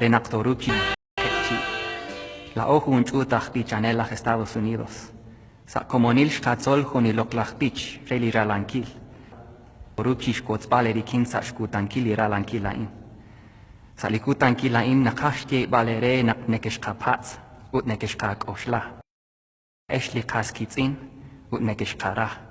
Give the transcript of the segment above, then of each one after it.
Renactoruchi, la ojo Utahpich anelach Estados Unidos. Sa comonil shkatzol ni loklachpich, reli ralankil. Ruchi shkotzbaleri kinsa shkutankili ralankilain. Sa likutankilain nakashti balere nak nekeshkapatz, ut nekeshkak oshla. Eshli kaskitzin, ut nekeshkarah.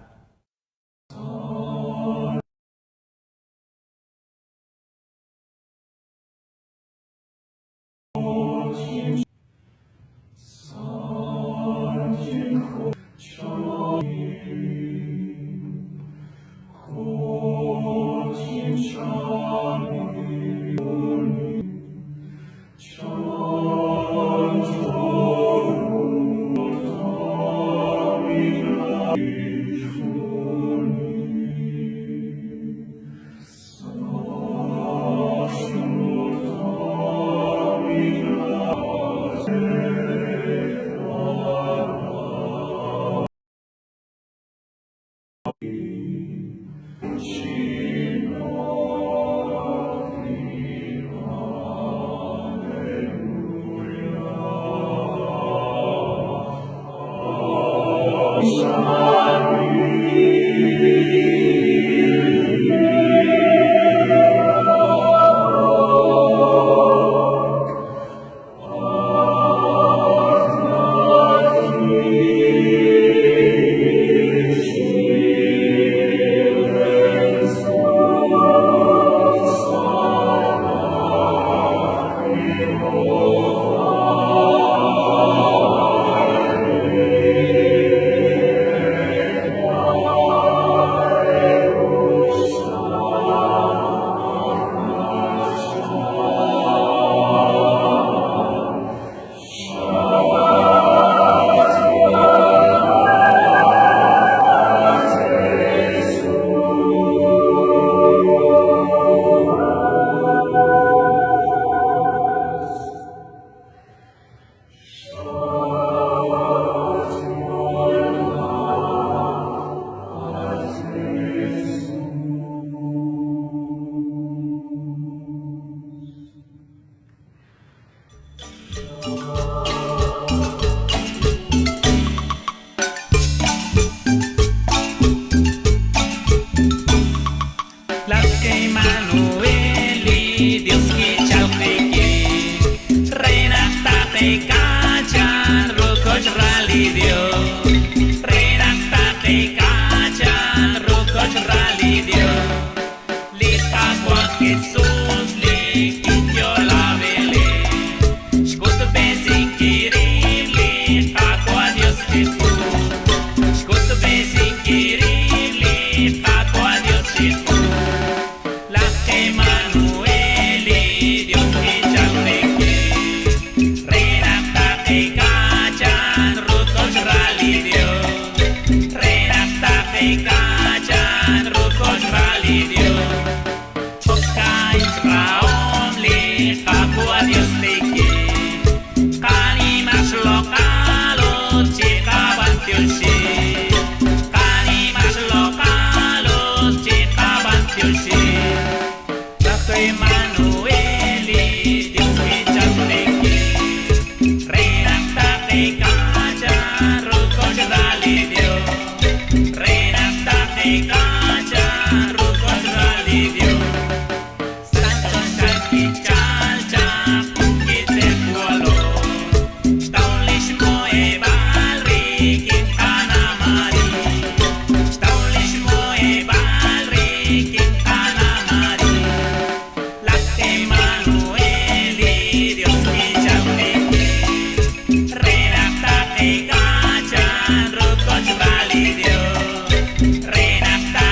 Renata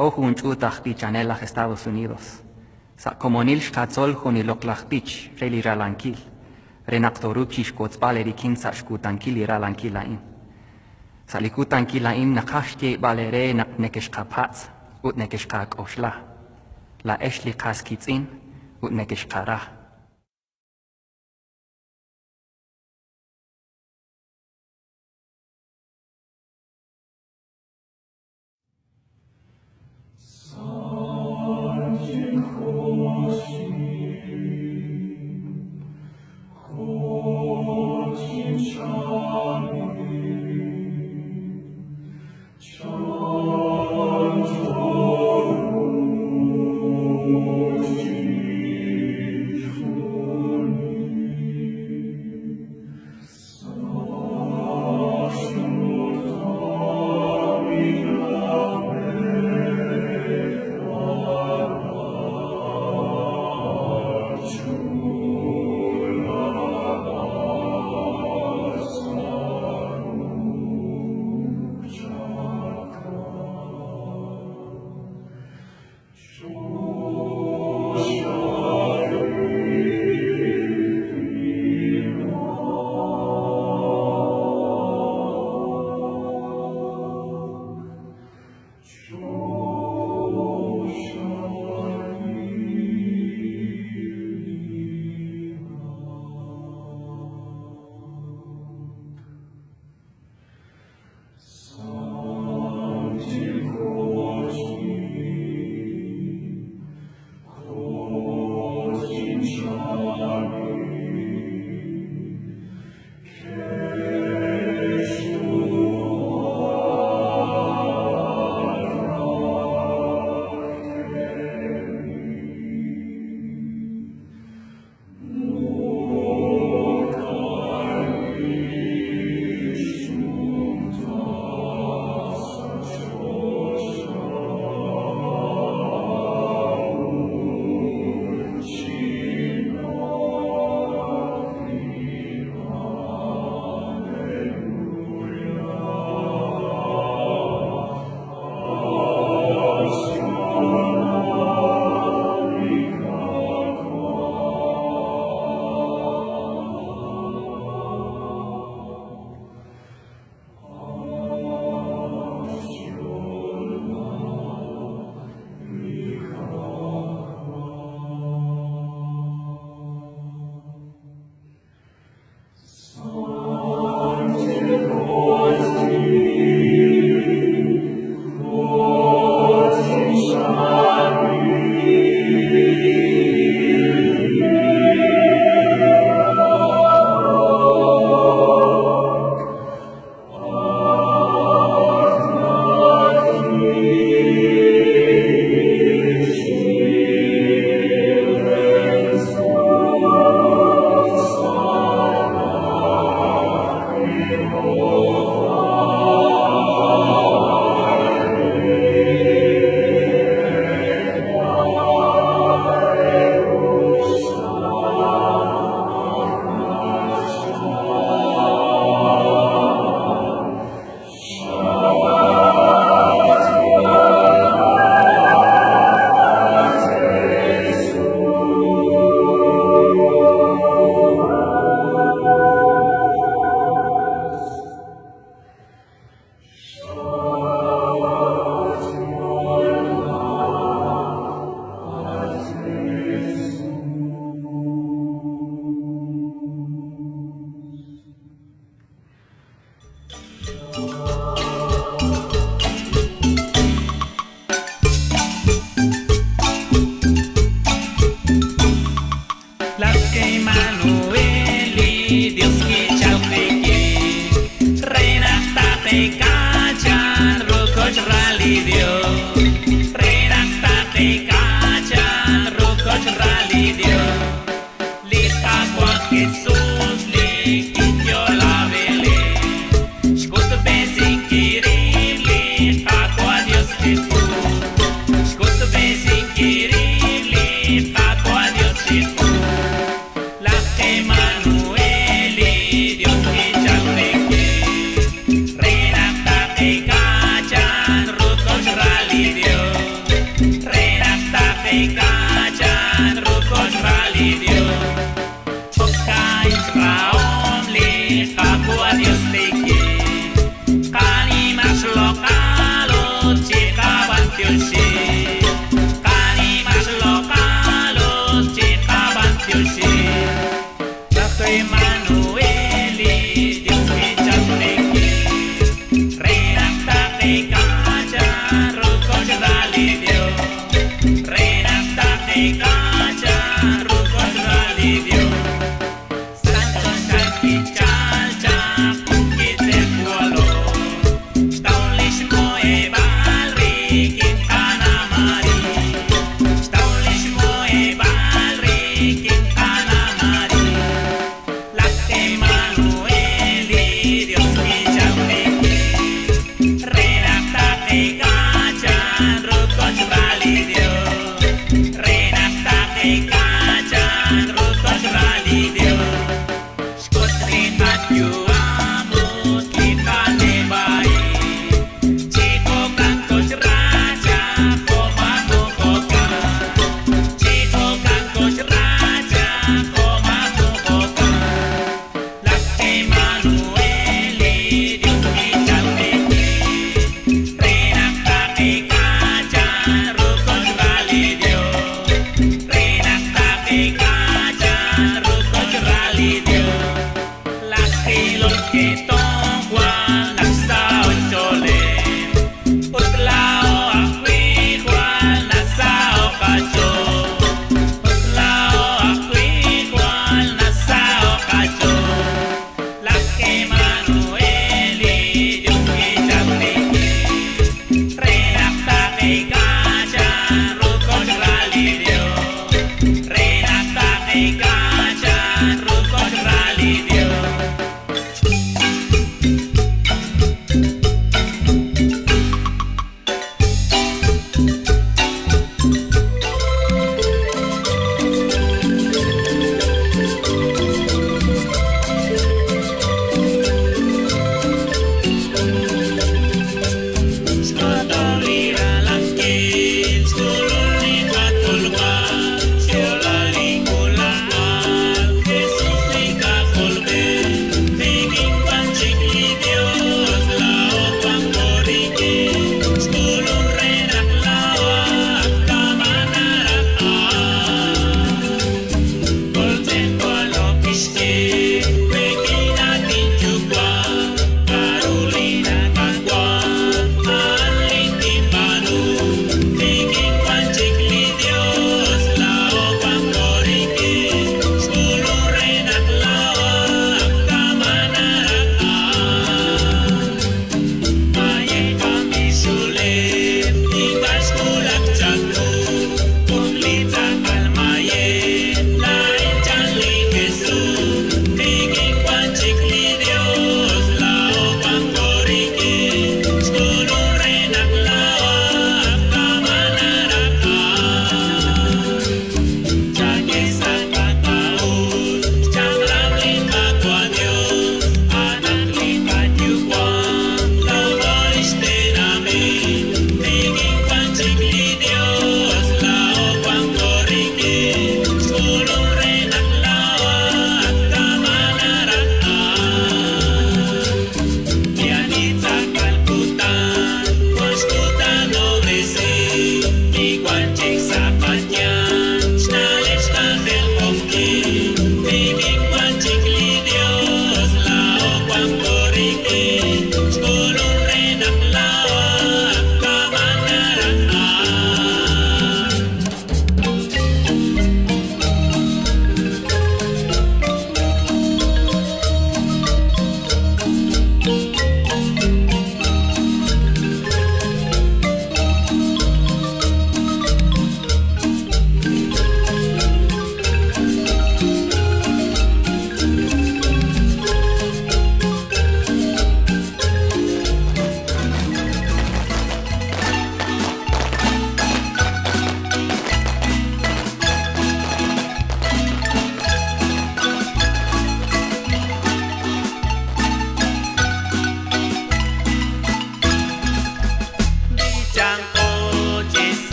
ojun chutahpich anelach Estados Unidos. Sa comonil shkatzol joni loklahpich reli ralanquil. Renaktoruchish kotzbaleri kinsa shkutankili ralanquilain. Sa likutanquilain nakashtie balere nak nekeshkapatz ut nekeshkak oshla. La eshli kaskitzin ut nekeshkarah. Dios. kajan rukos validio Chokai traom li kapua Dios teki Kalimas lokalo chika bantiushi Kalimas lokalo chika bantiushi Bakay Manueli Dios kichak teki Renak takay kajan rukos validio Renak takay kajan rukos validio Santo Shaki Chalcha Kukitse Kualo Staulish Moe Balri Quintana Mari Staulish Moe Balri Quintana Mari Lakte Manueli Dios Kichauneki Renak takay kajan rukos validio Renak takay kajan rukos validio Skotrin at yuamut kita nebay Chiko kankos raja komakukoka Chiko kankos raja komakukoka Lakte Manueli Dios kichauneki Renak takay kajan rukos validio Renak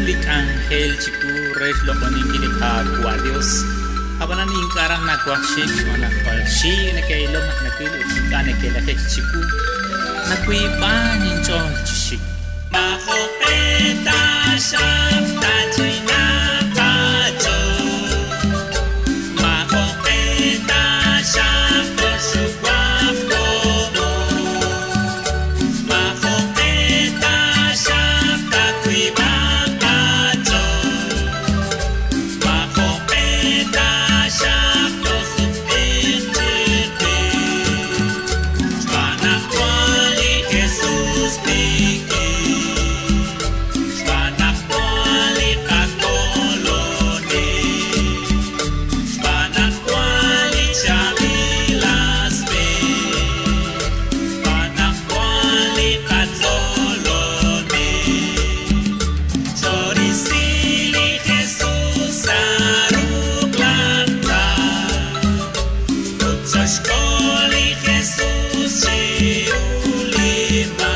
lik ángel chiku res lo ponin kilikagwa Dios abanan inkarang nagwakshik ona falshi ne kailo naknakil kane kela chiku nakwi banin chong chishik mahopeta shafta china kajo mahopeta shafta shukwafto mahopeta shafta kwibakajo mahopeta shafta supirchete Shvanakwali Jesus Piki Shvanakwali Katolone Shvanakwali Chavilaspe Shvanakwali Katzolone Chorisili Jesus Aruglata Utsoshkoli Jesus Cheulima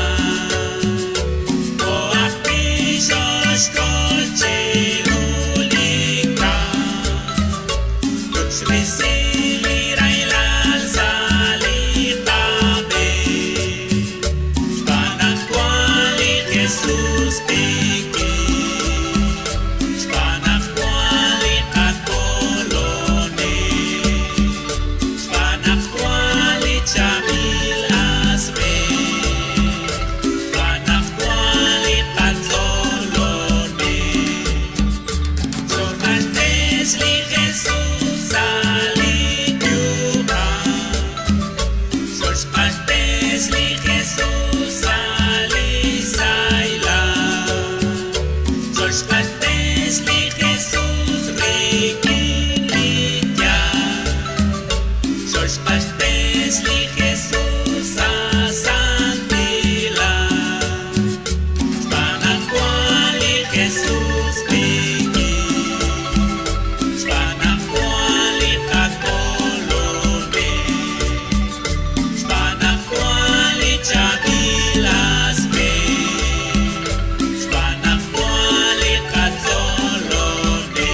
Oapijoshkol Cheulika Utsvisili Railal Salikabe Shvanakwali Jesus Piki Shvanakwali Katolone Shvanakwali Chamil Aspe Shvanakwali Katzolone Shormantes li Jesus alikyuha Shormantes li Jesus alisaila Shormantes li Jesus rikilikya Sos pastes li Jesus asantila Shvanakwali Jesus Piki Shvanakwali Katolone Shvanakwali Chavilaspe Shvanakwali Katzolone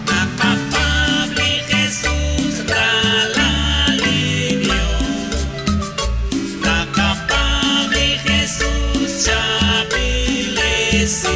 Nakapabli Jesus Ralalibyo Nakapabli Jesus Chavilesa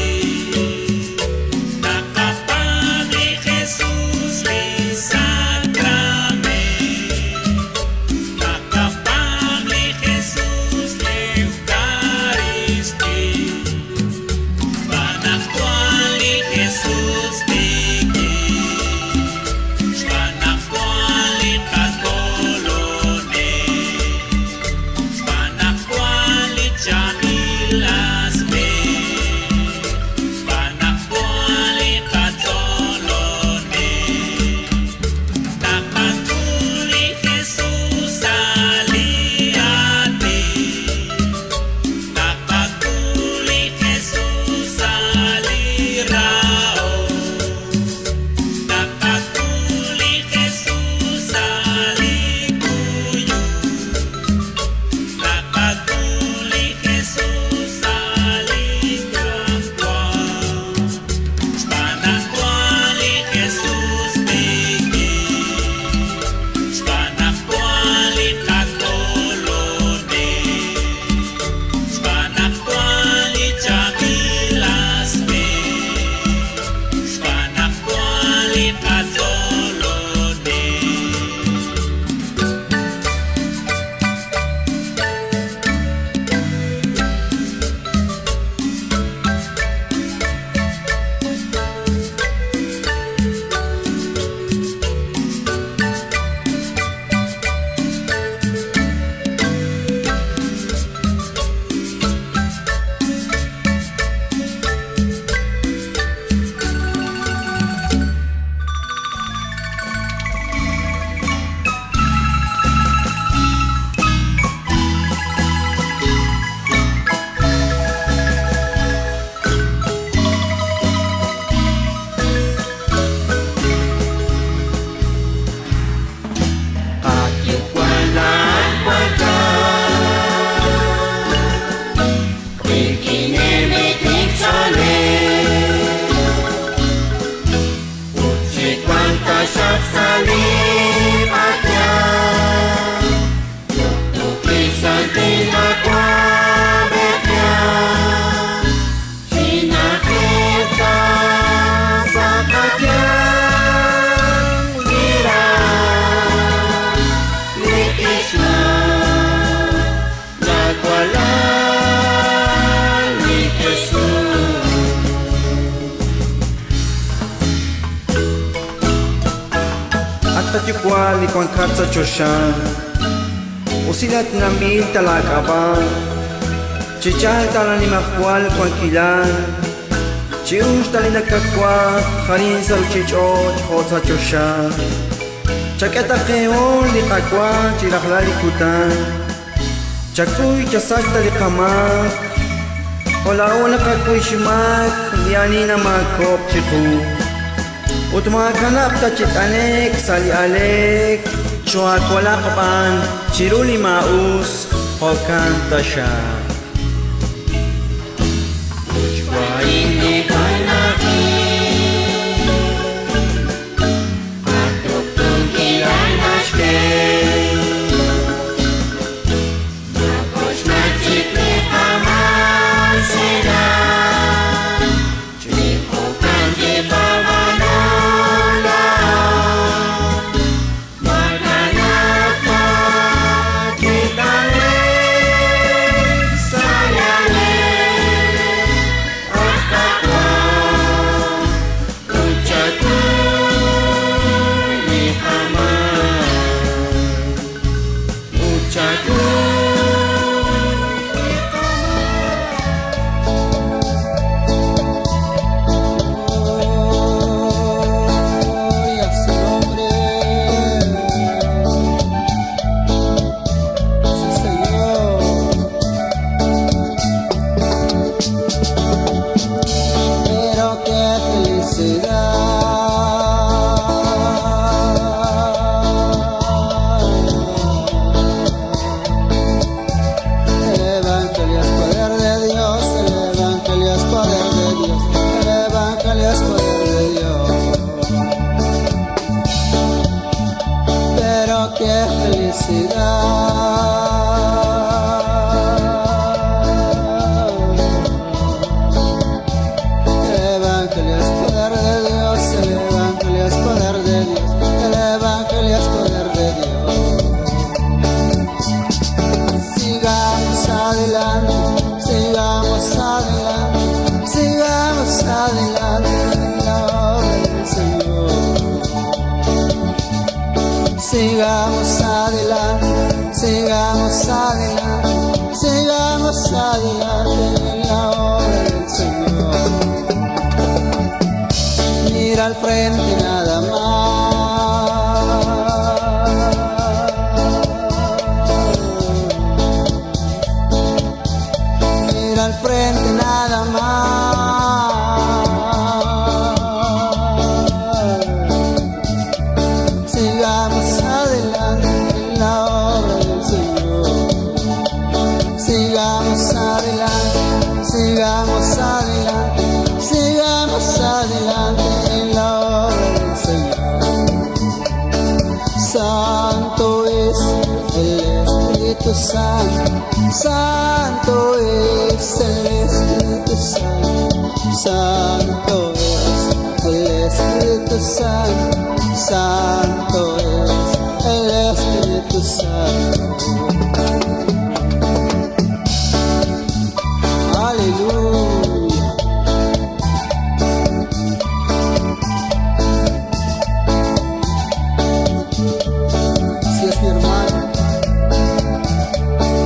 chikwal y con katsa choshan usilat nambil talakaba chichal talanimakwal con kilan chiush talinakakwa harin sal chichot hotsa choshan chaketa keon li kakwa chirahlali kutan chakuy chasakta li kamak Olaona kakuy shimak lianina makop chiku Utmakanap tachitanek sali alek Chuakwala kapan chiruli maus hokan tasha Chuaini kanaki Atuk tungkilan nashke Nakosh nachikle kaman sena Chiku kanji pamanola Makanapa kitale sayale Akakwa Uchatu ni haman Uchatu Sigamos adelante, sigamos adelante, sigamos adelante en la obra del Señor. Mira al frente nada más. Mira al frente nada más. Sigamos adelante en la obra del Señor. Sigamos adelante, sigamos adelante, sigamos adelante en la obra del Señor. Santo es el Espíritu Santo, Santo es el Espíritu Santo, Santo es el Espíritu Santo, Santo es el Espíritu Santo. Aleluya. Si es mi hermano,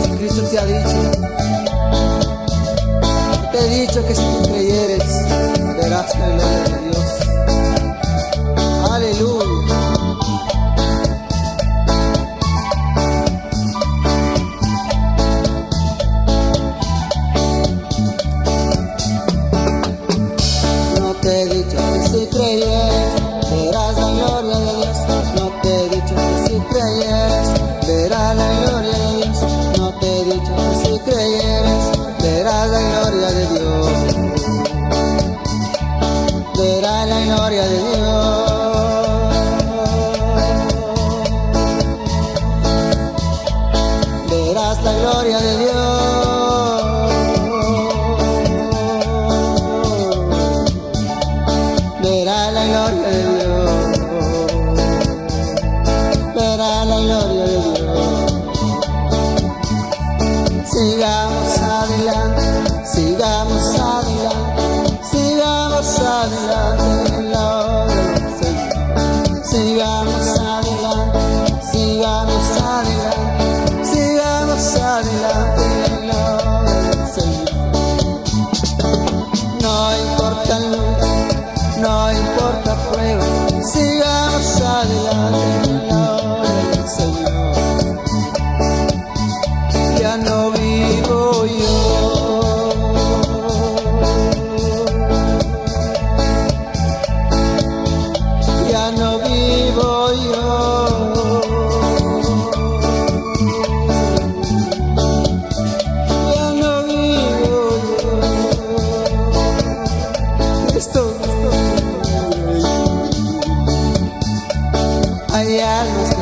si Cristo te ha dicho, te he dicho que si tú creyeres, verás la gloria de Dios. Aleluya. No te he dicho que si creyeres, verás la gloria de Dios. No te he dicho que si creyeres, verás la gloria de Dios. No te he dicho que si creyeres, verás la gloria de Dios. Verás la gloria de Dios. Verás la gloria de Dios. Verás la gloria de Dios. Verás la gloria de Dios. Sigamos adelante, sigamos adelante, sigamos adelante en la obra del Señor. Sigamos adelante.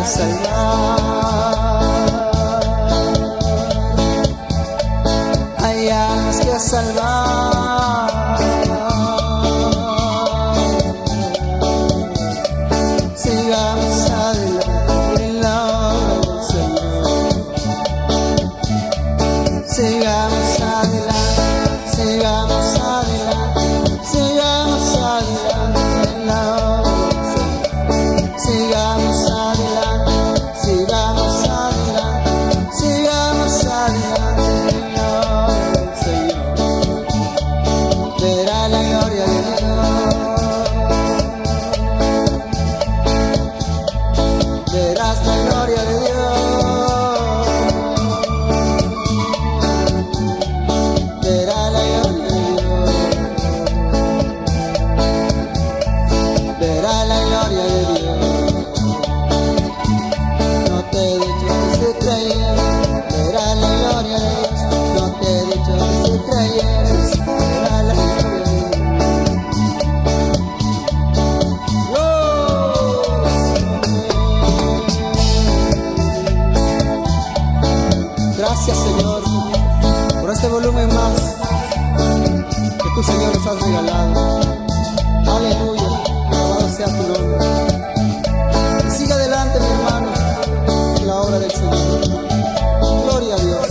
salvar. Hay almas que salvar. Sigamos adelante en la obra del Señor. Sigamos adelante, sigamos adelante, sigamos adelante en la obra del Señor. Sigamos adelante, sigamos adelante, sigamos adelante en la obra del Señor. Verá la gloria de Dios. Verás la gloria de Dios. Verá la gloria de Dios. Verá la gloria de Dios. No te he dicho que se creyeres. Verá la gloria de Dios. No te he dicho que se creyeres. Verá la gloria de Dios. Gracias, Señor, por este volumen más que tú, Señor, nos has regalado. Aleluya, alabado sea tu nombre. Y siga adelante, mi hermano, en la obra del Señor. Gloria a Dios.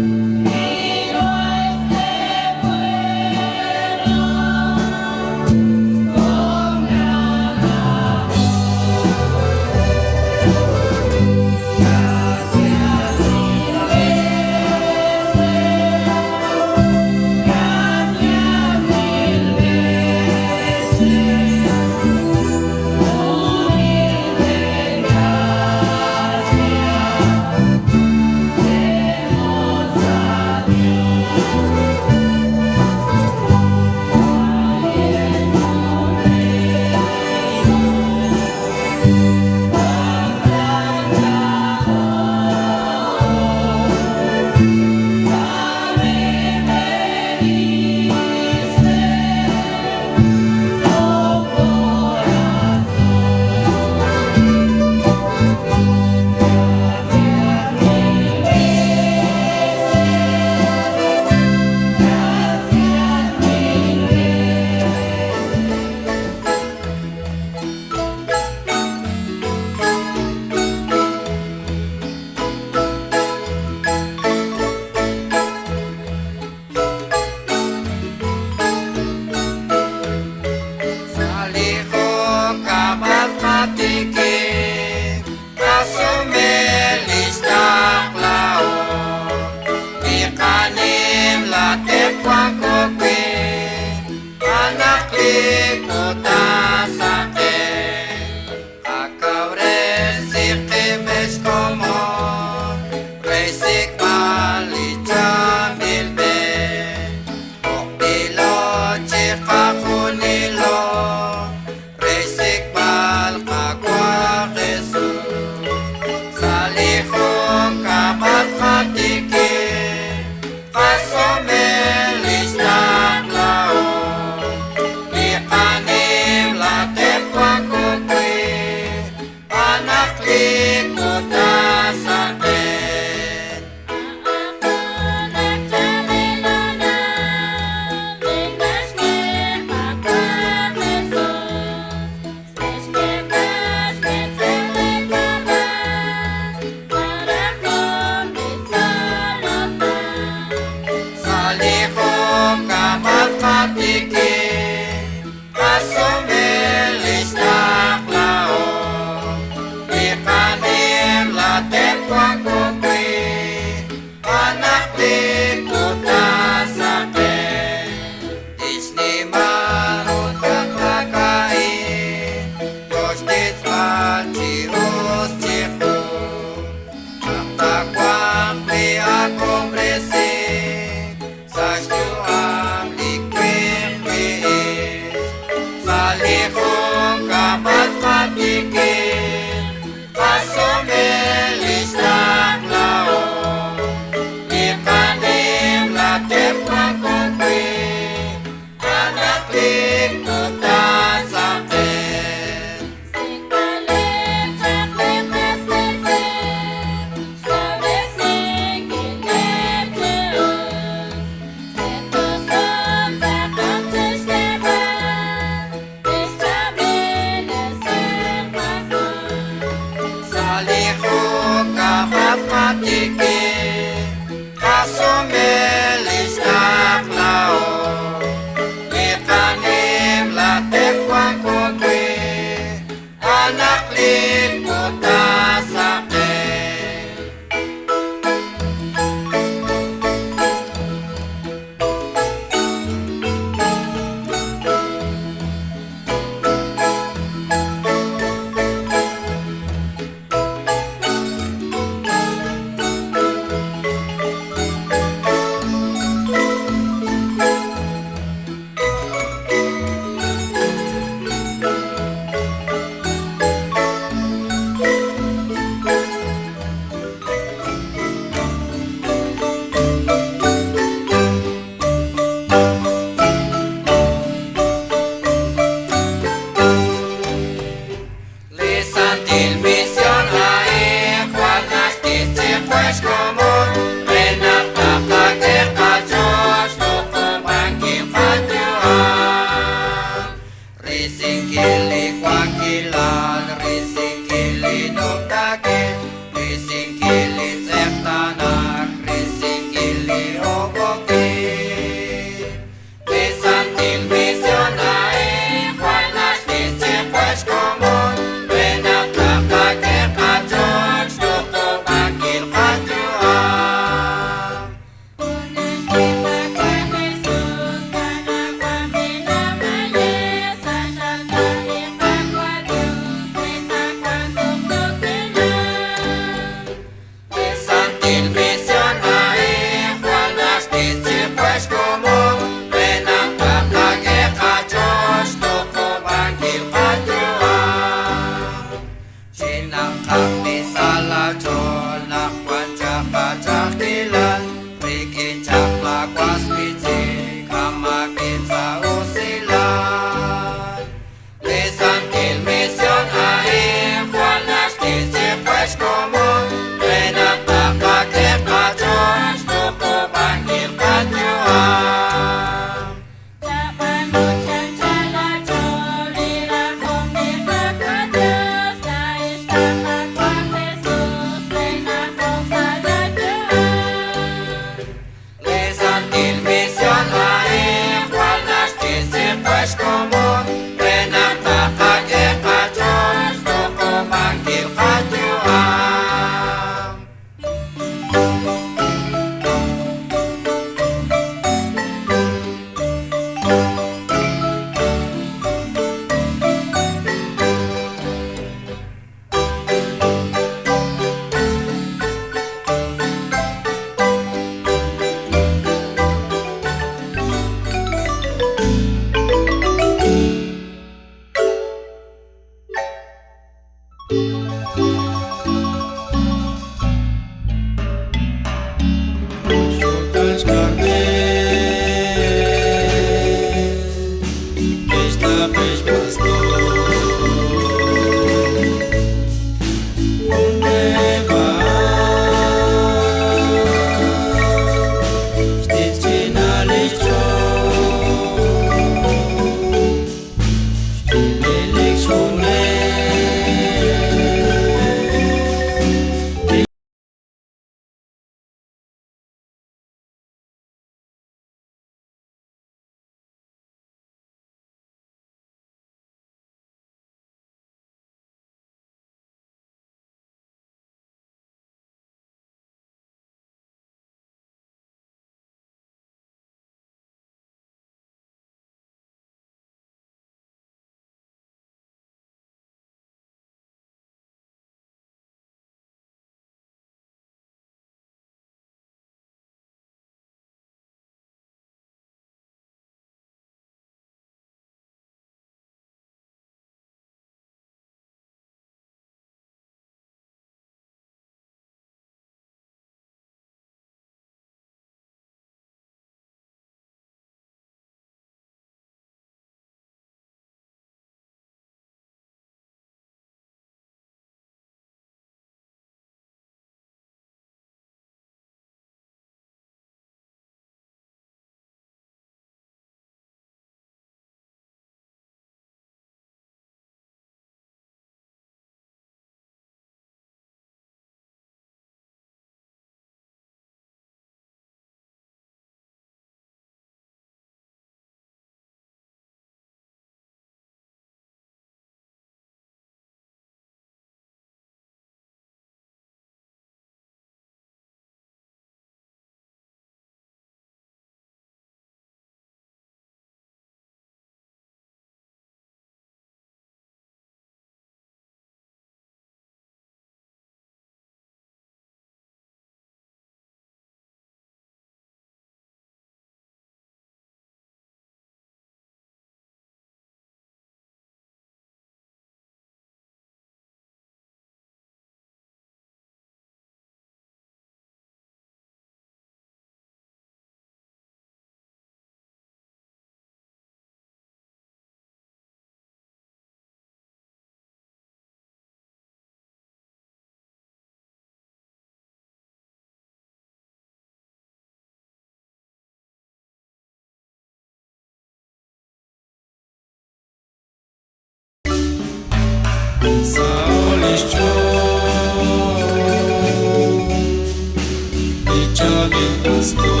pastor.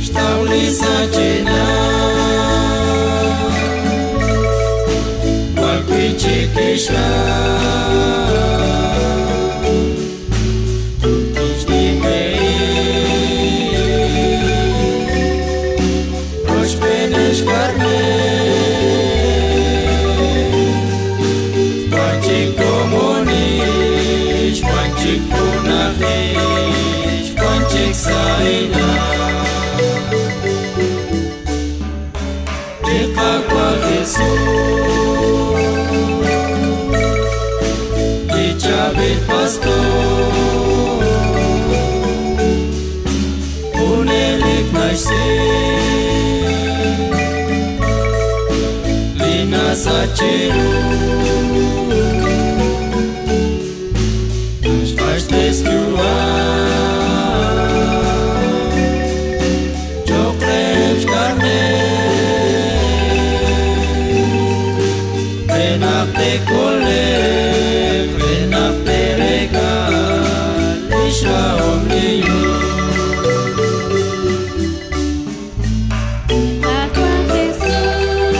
Stau-lhe a cenar, qualche cichișa, nici de mei, roși penești carne, qualche comunici, qualche cunafici, qualche saina. Aqua Jesus, dicea-bit pastor, unelic naște, lina sa ceru, își aștept schiua, ce-o crești carne, te coleg, venac te regal, isha omniu. Aqua Jesus,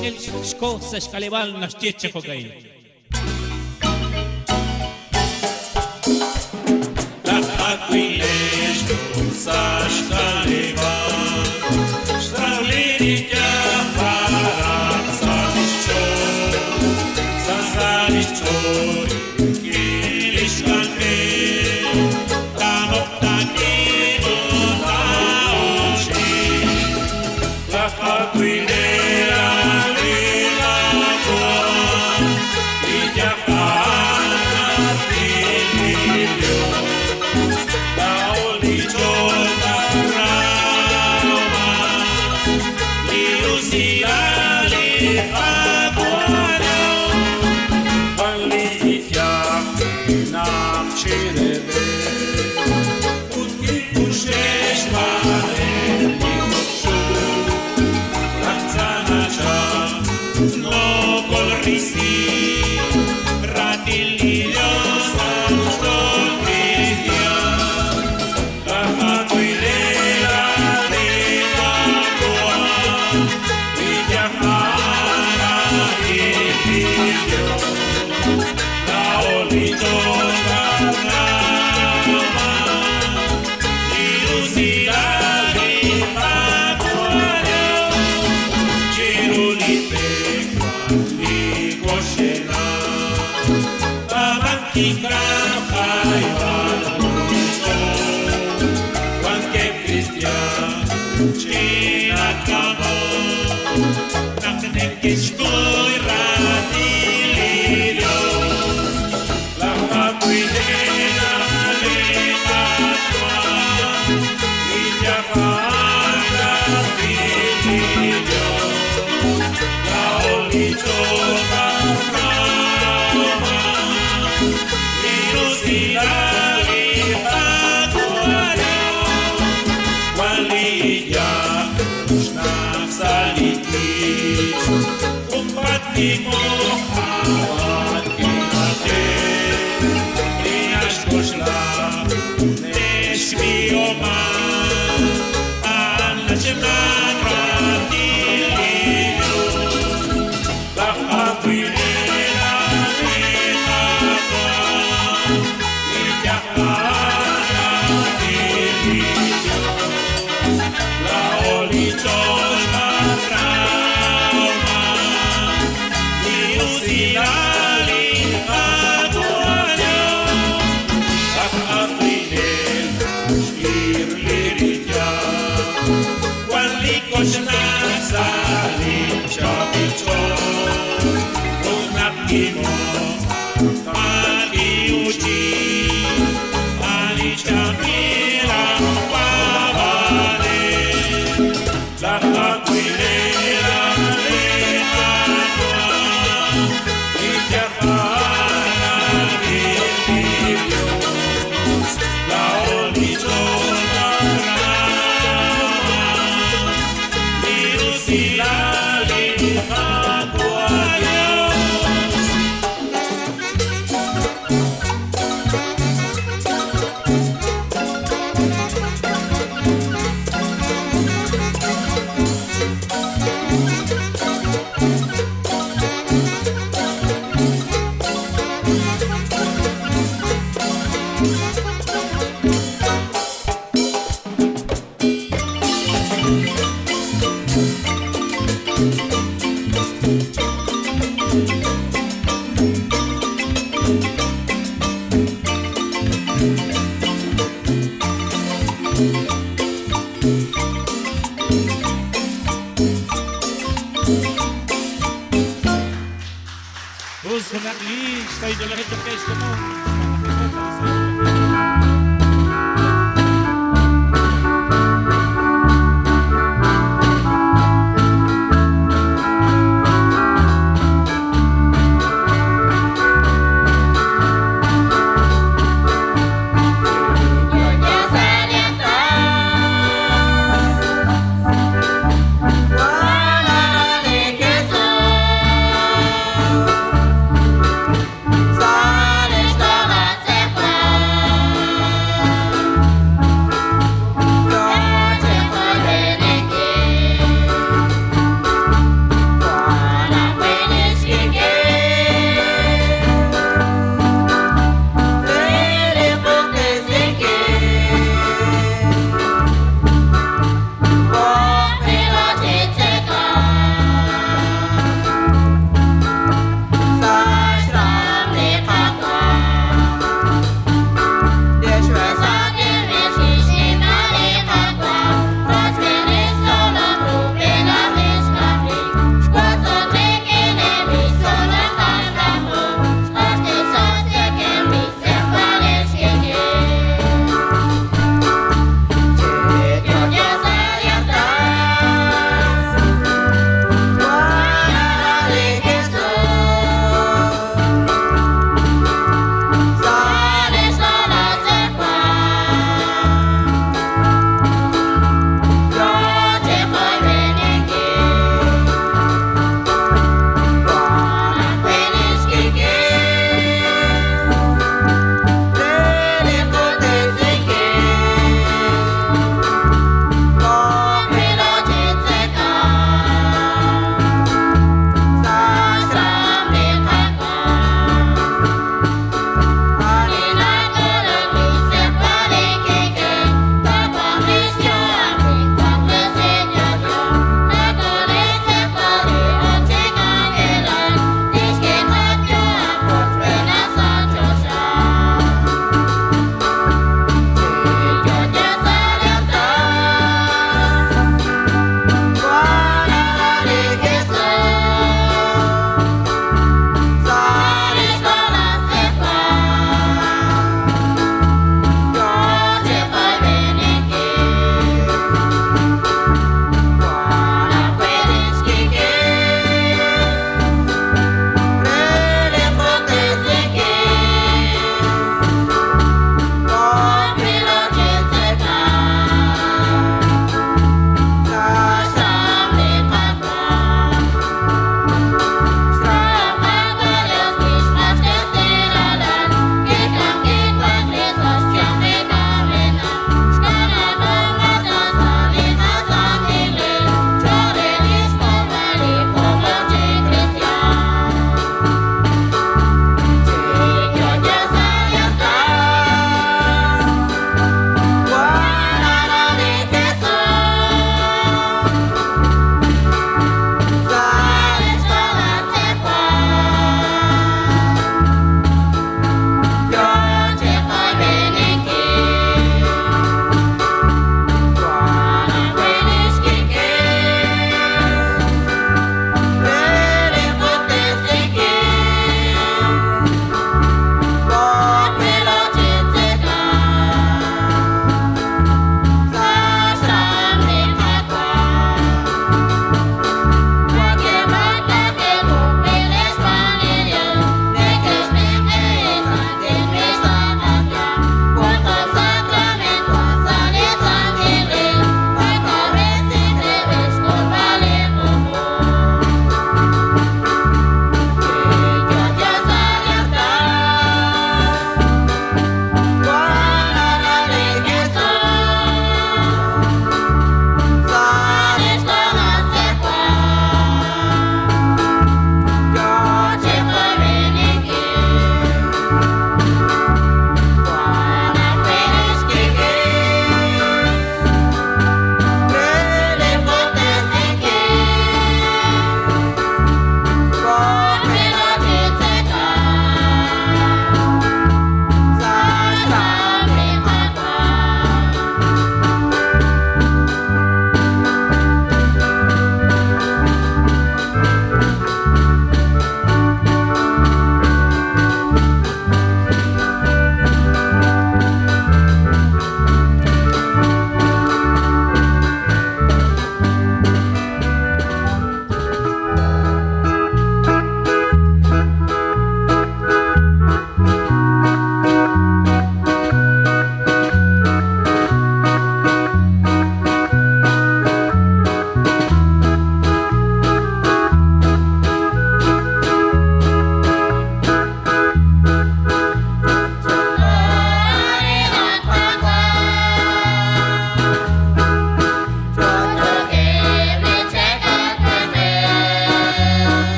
binel shkosa shkaleval na shtieche hogai. La aquiles sa shkaleval Strauliria parat Salichori Kirish Angel Tanoptakino Taoshi La Aquilera Lila Kwa Villafana Filipio La Olichota Rama Liusila Lifaguana Valitia Nachirele Utki Pushesh Vale Nikoshu Ratzanacha No Golrisi Ratililios Anstol Cristian La Fatuilera de la Goa Villafana Filipio La Olitosa Rama Liusila Lifaguana Cirulite Ligoshena Avanti Krafaivan Lusto Quanche Cristian Cina Camo Nakne Kishkoi Ratilio La Aquilena Lena Tua Villafana Filipio La Olichota Rama Liusila Lifaguana Walija Shnaf Salitis Kumpatimo Avat Kimate Riash Koshla Neshmi Oma Anna Shemnan Ratilio La Aquilera Lena Kwa Villafana Filipio La Olichota Rama Liusila Lifaguana La Aquilera Shirliritia Walikoshna Salim Chapichon Unapimo Magiuchi Alichamira Pavane La Aquilera Lena Kwa Villafana Filipio La Olichota Rama Liusila Lifaguana Vos naklis tayo dala ito kesto mo. Sale esta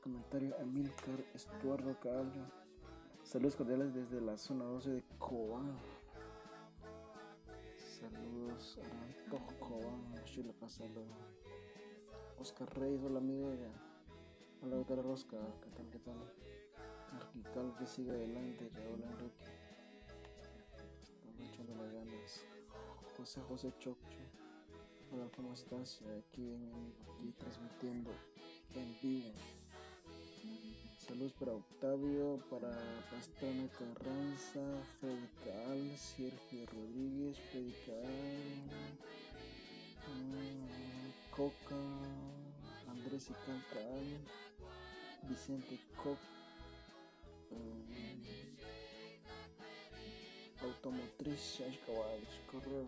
Comentario Amílcar Estuardo Caballo. Saludos cordiales desde la zona 12 de Cobán. Saludos a Antojo Cobán, Chile Pasalo. Oscar Reyes, hola amiga. Hola doctora Rosca, ¿qué tal? Arquical que sigue adelante, Raúl Enrique. Estamos echando las ganas. José Chocho. Hola, ¿cómo estás? Aquí transmitiendo en vivo. Saludos para Octavio, para Pastrana Carranza, Freddy Caal, Sergio Rodríguez, Freddy Caal, Coca, Andrés Ical Caal, Vicente Coc, Automotriz Shashkawal, Correo.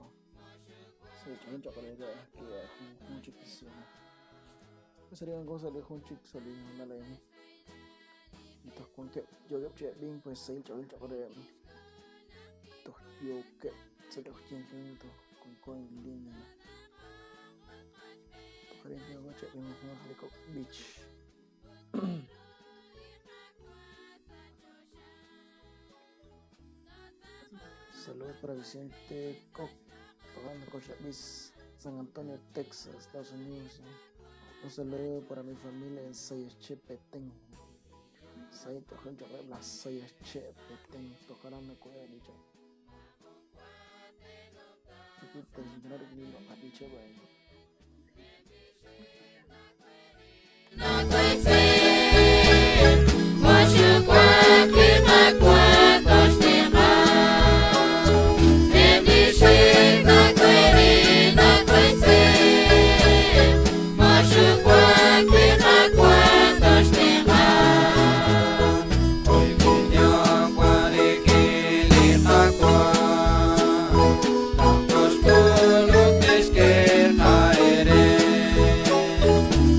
Se mucha palabra que un chiquisimo. Pues serían cosas de un chico saliendo una ley. Entonces, cuando yo que bien pues se el chaval entonces yo que se lo tiene con línea. Entonces yo voy a checar un beach. Saludos para Vicente Coc, tocando Cocha Bis, San Antonio, Texas, Estados Unidos. Un saludo para mi familia en Sayachepetén. Sai tocan chorre la sai che ten tocaran na kuya dicha. Itu tensinar ini lo ati che ba.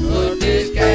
Lutis que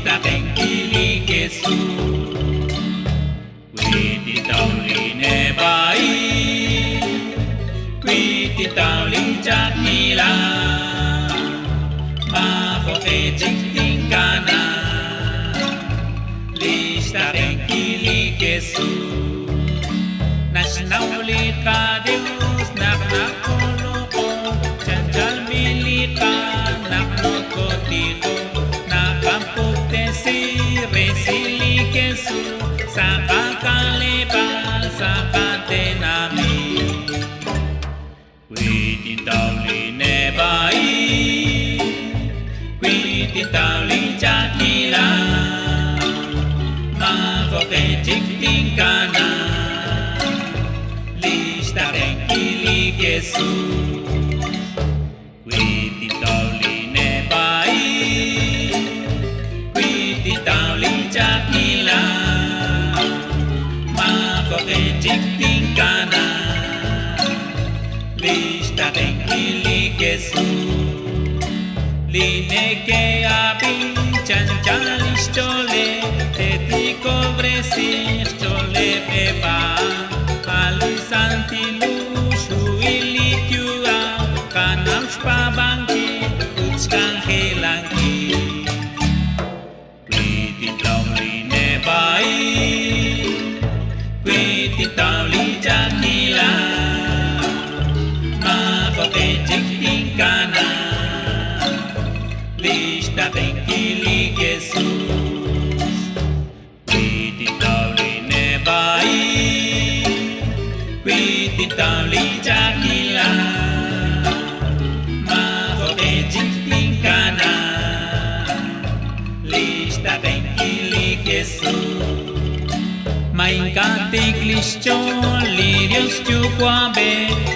lista tenkili kesu Quiti tauli ne bai Quiti tauli jakila Ma poke jiktingkana Lista tenkili kesu Nasnauli ka Deus naknakoloko Janjal milika naknokotiko Nakamputesi resili kesu Sakakalebal sakatenami Quiti tauli ne bai Quiti tauli jakila Mafoke jiktingkana Lista tenkili kesu Quiti tauli ne bai Quiti tauli jakila Mafoke jiktingkana Lista tenkili kesu Lineke abi chanchalis chole Teti cobresir chole pepa Alisantilushu ilitua Kanams pabanki Utskangelanki Quiti tauli ne bai Quiti tauli jakila Mafoke jiktingkana Lista tenkili kesu Quiti tauli ne bai Quiti tauli jakila Mafoke jiktingkana Lista tenkili kesu Mainkatik lischon lirios chukwabe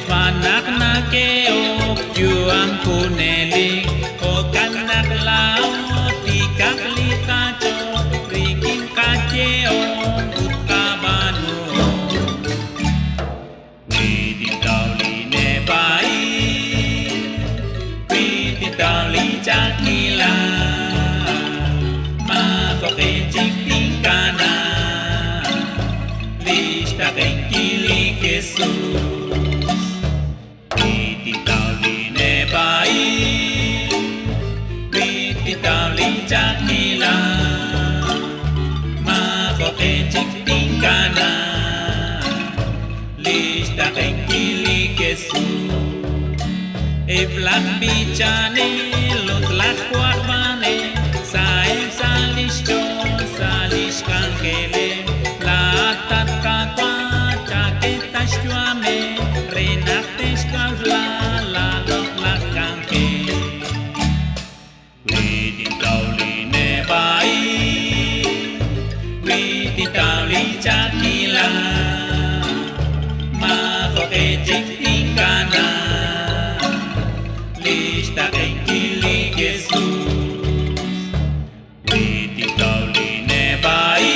Panak na keok juam kunelik O kanak lao tikak likacho Riking kacheo utkabanu Quiti tauli ne bai Quiti tauli jakila Mafoke jiktingkana Lista tenkili kesu Quiti tauli ne bai Quiti tauli jakila Mafoke jiktingkana Lista tenkili kesu Eplak bichane lotlak kwakbane Saem salishchon salish kankele Latat kakwa chaketas chuame Renates kavla la lotlak kanke Quiti tauli ne bai Quiti tauli jakila Mafoke jiktingkana Lista tenkili kesu Quiti tauli ne bai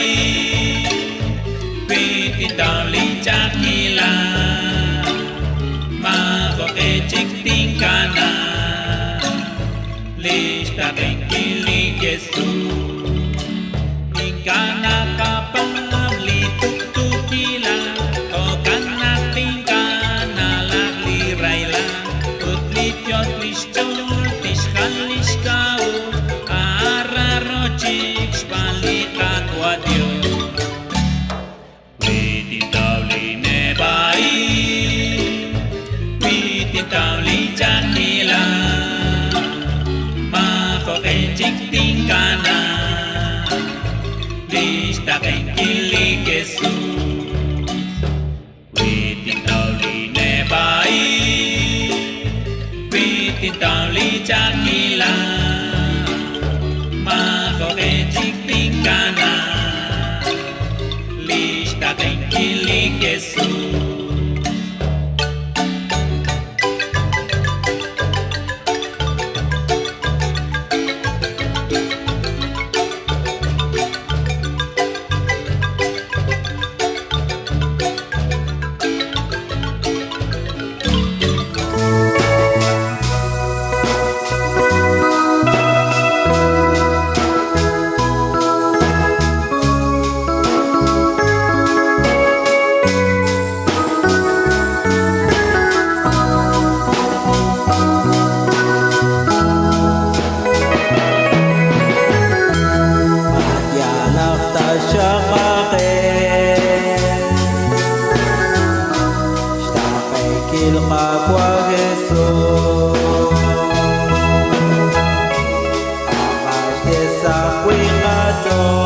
Quiti tauli jakila Mafoke jiktingkana Lista tenkili kesu Ingkana kapam lituktukila O kanak tingkana lakli raila Utlityot lischol tishkalishkau Ararochik shpalikat wadyo Quiti tauli ne bai Quiti tauli jakila Mafoke jiktingkana Lista tenkili kesu Quiti tauli ne bai Quiti tauli jakila Mafoke jiktingkana Lista tenkili kesu Quiero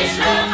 Jesús.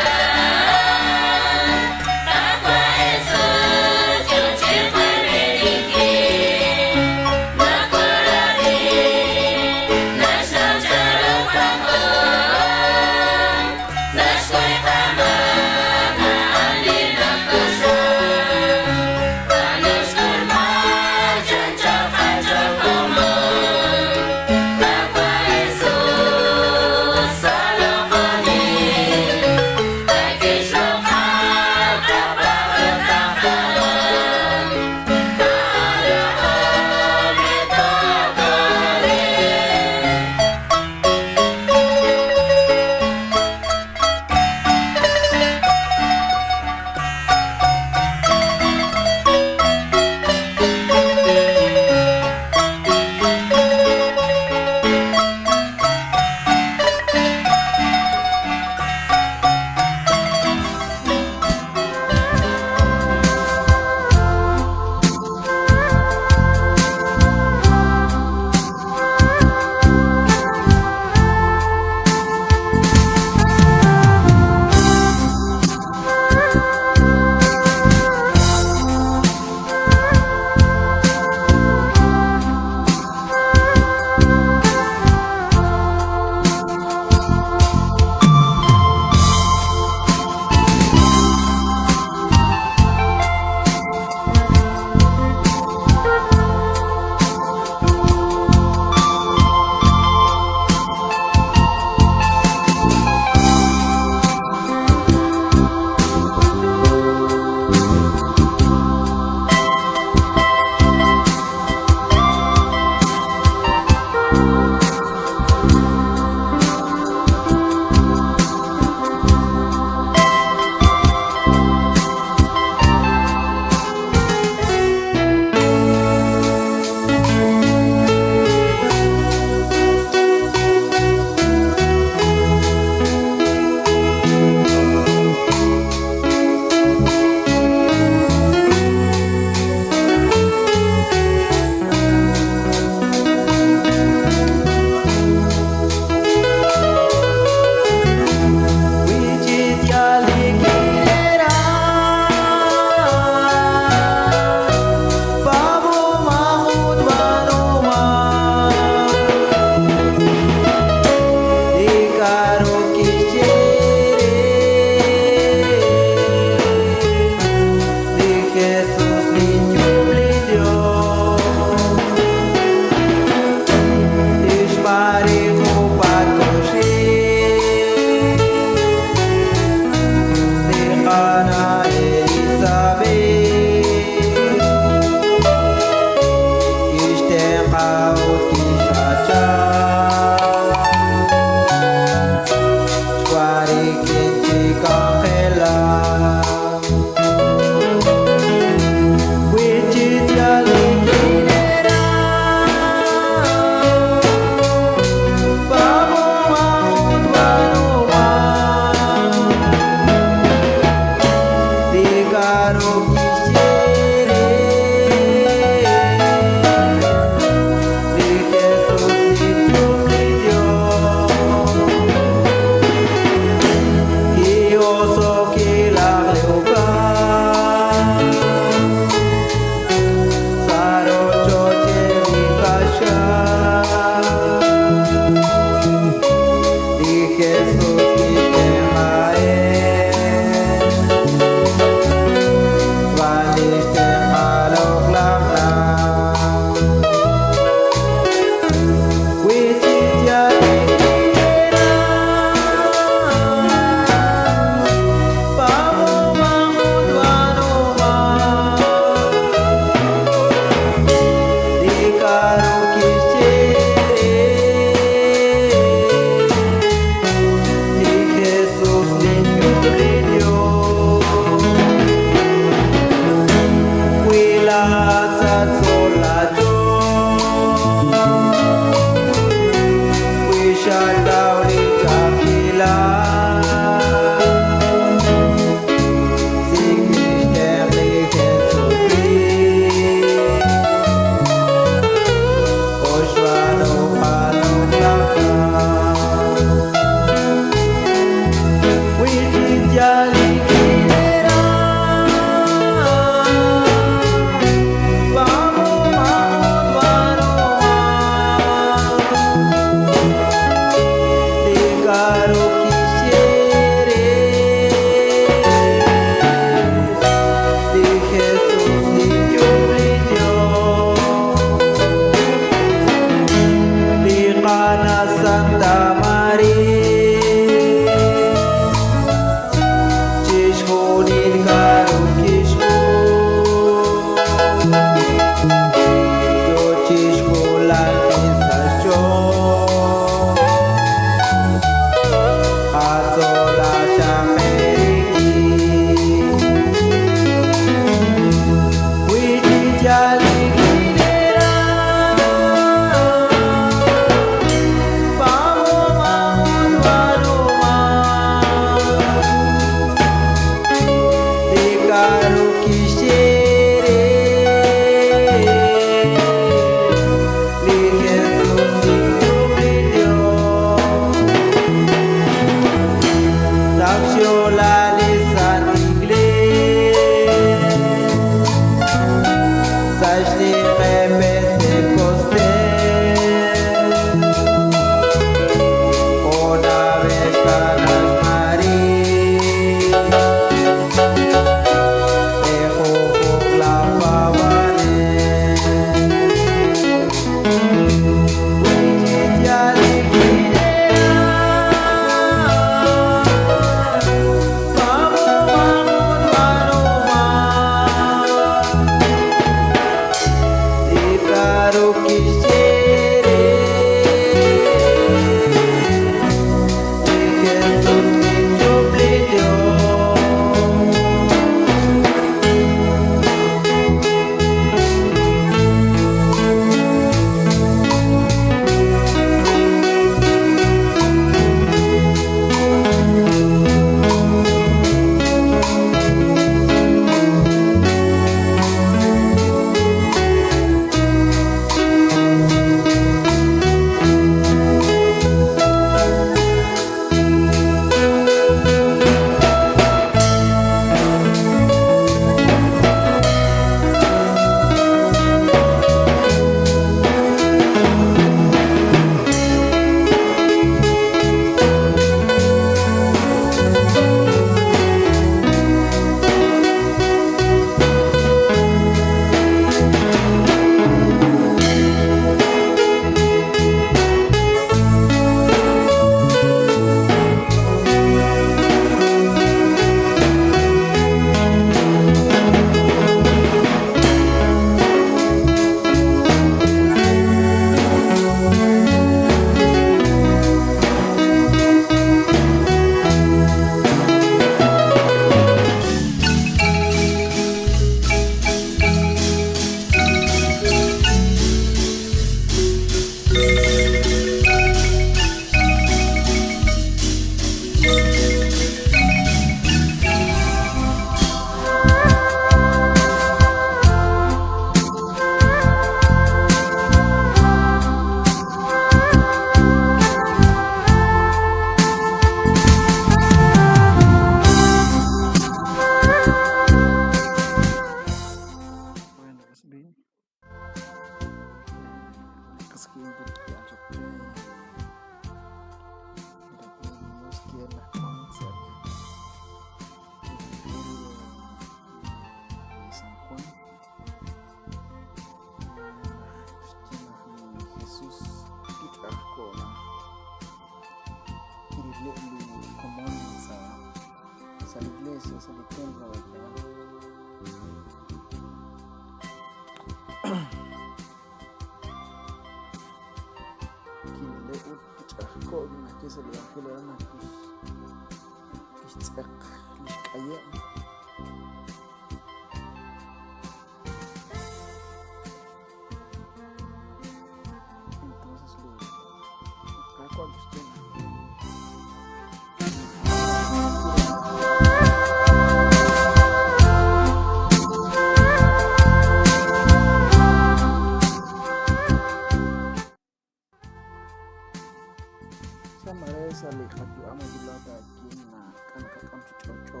Samaresa le khatu amabulata kina kan ka kam chocho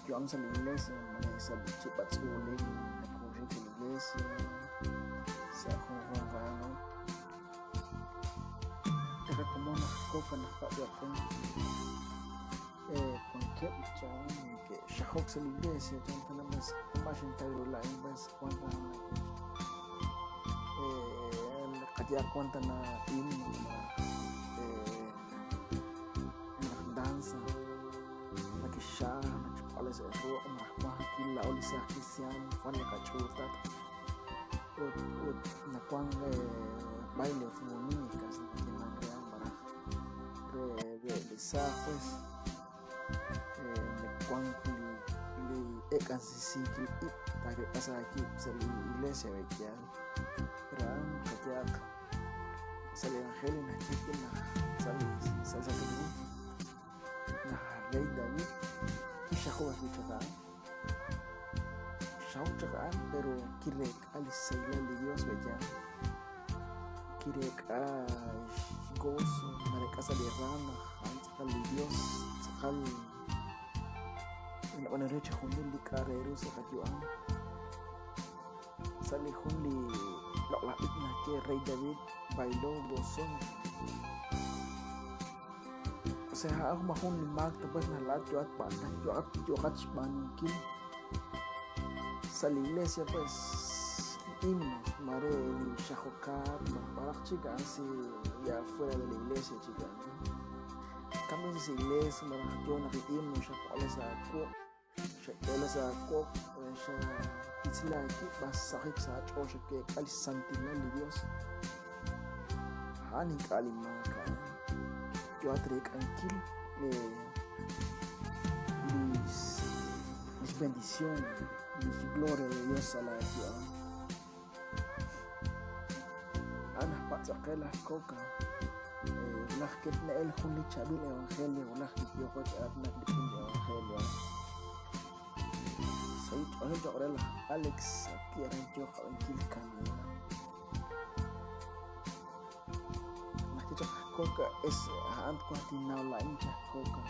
que vamos a la iglesia, maneja el chipatzule, la corre de la iglesia, se ajonjongano. Era como una coca en la patria con que shahok sa la iglesia, tanto na mas kumashin tayo lain bas kwanta na kaya kwanta na dansa nakisha nakipala sa ito makakila o sa Christian fan nakachutat ut nakwang baile feministas nakimangrean para realizar pues nakwang ekan sisiki taga asa aquí sa iglesia vekian ran katiak sa evangelio na chikin na sa tubo na rey David isya ko at itataan siya utakaan pero kirek alis sa ilan de Dios vekian kirek gozo mereka sa lirana sakal de Dios sakal na panarecha humili karero sa kajuan sa lihuli laklapit na kay Rey David bailo gozon kasi ako mahon limag tapos na lahat at patah yuat maningkin sa iglesia pues himnos mare ni shahokat barak chica si ya fuera de la iglesia chica kami sa iglesia marang yo nakihimno siya pala sa ko siya isla ki basakit sa chosha ke kali santina de Dios haning kalimaka yo atre tranquil mis bendición mis gloria de Dios a la yo ana patsakela koka lakit na el huli chabil evangelio lakit yo ko at naklikin evangelio ano joke lah Alex kira joke kawan kami masih joke koka es ant ko tinaw lain jah koka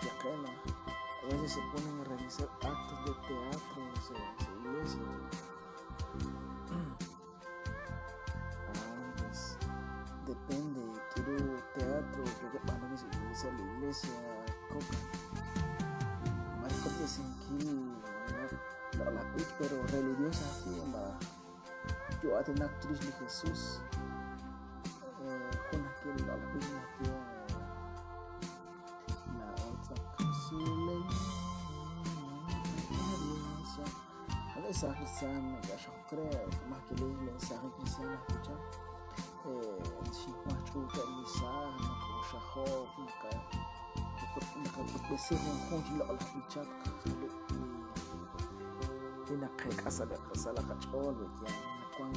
ya kena a veces se ponen a realizar actos de teatro en su iglesia depende quiero teatro que para mí se la iglesia coca marco de sentir la pitch pero religiosa aquí yo a tener actriz de Jesús con aquel la pitch la otra casule a esa cristiana ya yo creo más que la iglesia cristiana escucha si macho ka isa nakoshaho nakapagpese kung sila kalapichat kakalo pinakakasala kachol yan nakwang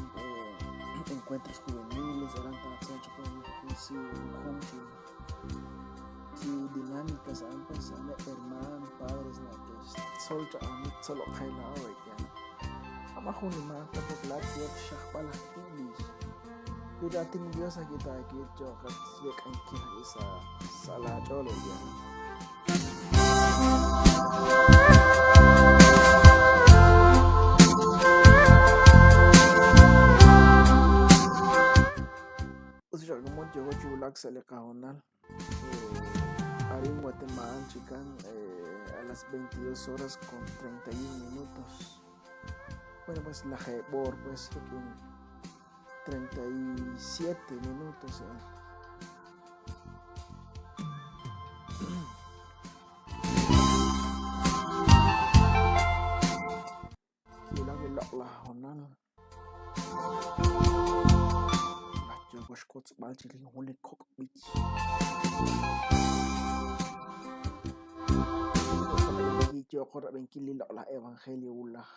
encuentros juveniles eran taxan chukong si dinámicas antes na hermanos padres na que solta amit solo kailao yan amahon lima kapaglat yak shakpala English dating Diyos sa kita kito kat swek ang kiri sa sala cholo yan usi siya gumot yo chulak sa lekahonal aring Guatemala chican a las 22 horas con 31 minutos bueno pues la jebor pues 37 minutos kilang ilaklah honal baca koskot bal ciling hole kok beach hijau korak bengkil ilaklah evangelio ulah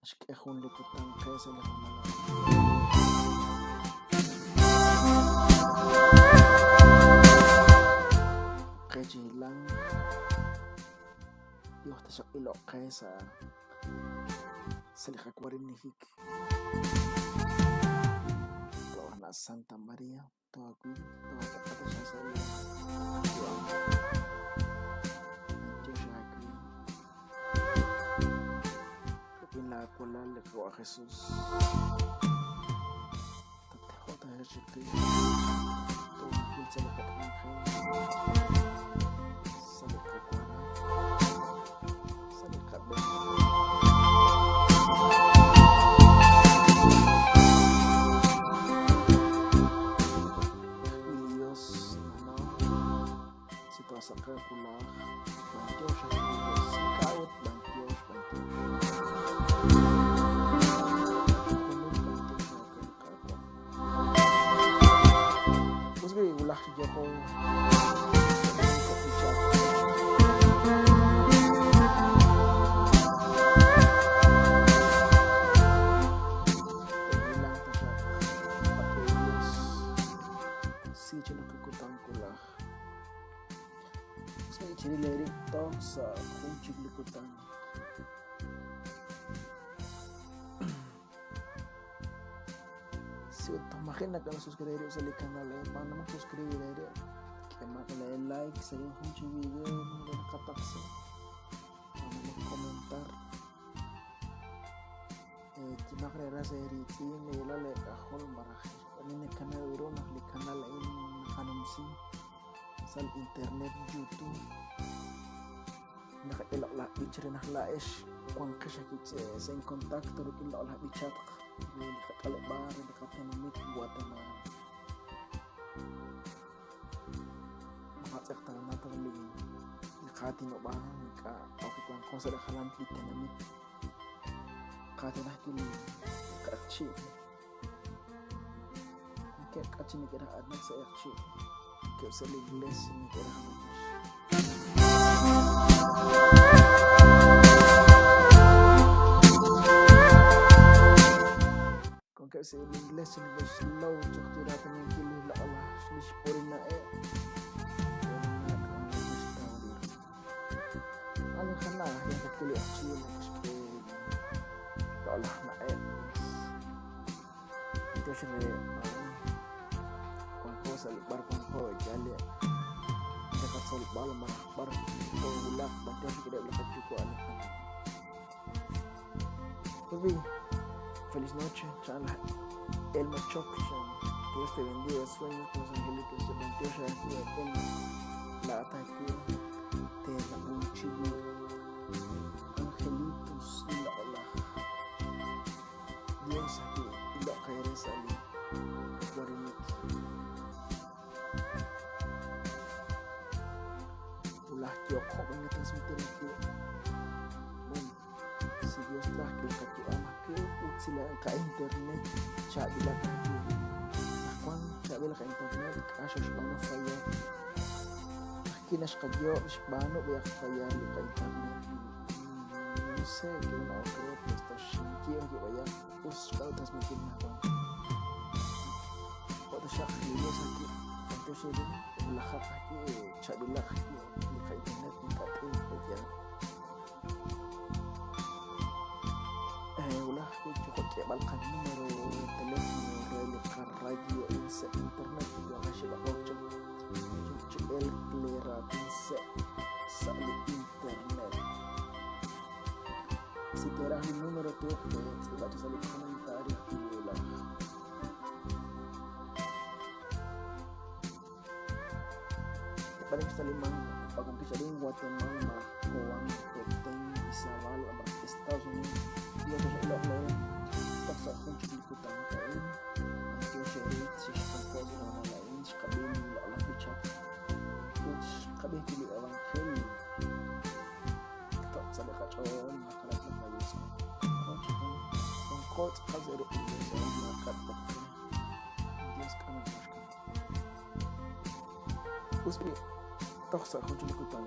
Ashkehun likutan kesa lahunala. Kejilang Dios te sok ilok kesa salikakwarin ni hik. Toh na Santa Maria, toh aku, toh kata saya sali. La cola le creo a Jesús. Te jota a Jesucristo. Todo el se le cae se le cae se le cae. Y Dios no si te vas a calcular, Dios ya si cae Dios. Ulah Joko si cina kekutan kulah usai ciri lirik toh sa kunci likutan si untuk makin nak subscribe sa kanal paano mag-subscribe kaya like sa yung kunci video mga nakataksi paano mag-komentar timakrera sa eriti nilale kahol maraki ini kanal iro nakli kanal in nakanamsi sa internet YouTube nakailalak bicara naklaish kung kasyakit sa yung kontakto nakilalak bicara may kakalabar nakapanamit buatan na makatsak tangan natin ang ligin nakati no ba okay kung sa nakalantit na namit kati na kini kaakchi kaya kaakchi na kiraad na sa akchi kaya sa ligles na kiraad na kasi English and English slow cak tira tengah pilih la Allah slish porin na ano kana yang kakili akchil kasi la Allah na ito siya kung ko sa libar kung ko jali dekat sa libar bar ko ulak bantu siya kada ulak ko ano tapi feliz noche, chala. El macho, Dios te bendiga, sueños con los angelitos, te bendiga, aquí, la ataque, te da un chivo, angelitos, y la ola. Dios aquí, y la caeré salí, guarinit. Ulah kioko, venga transmitir aquí. Si Dios telah kaki anak ke sila ka internet cak bila kaki nakwan cak bila ka internet kasyos bano faya kinas kadyo bano biyak faya li ka internet no sé que una otra prestación que vaya us kau transmitir na kwan pada syak Dios aquí entonces ulah kaki cak bila kaki li ka internet ni ka pe ya ulah cukup kebalkan numero telepon relikan radio insa internet juga masih bakal cukup elklera insa sali internet si kira numero tu coba sali komentar ulah paling sekali mang pagong kisaling Guatemala kuang peteng Isabel abang Estados Unidos dia sudah elok paksa kunci likutan kain dia syarit si kompos orang lain sekali Allah bicara which kabeh kili orang kali tak sadar kacauan makalah kayu kunci kot kazero Indonesia makat pakai dia sekarang usbi taksa kunci likutan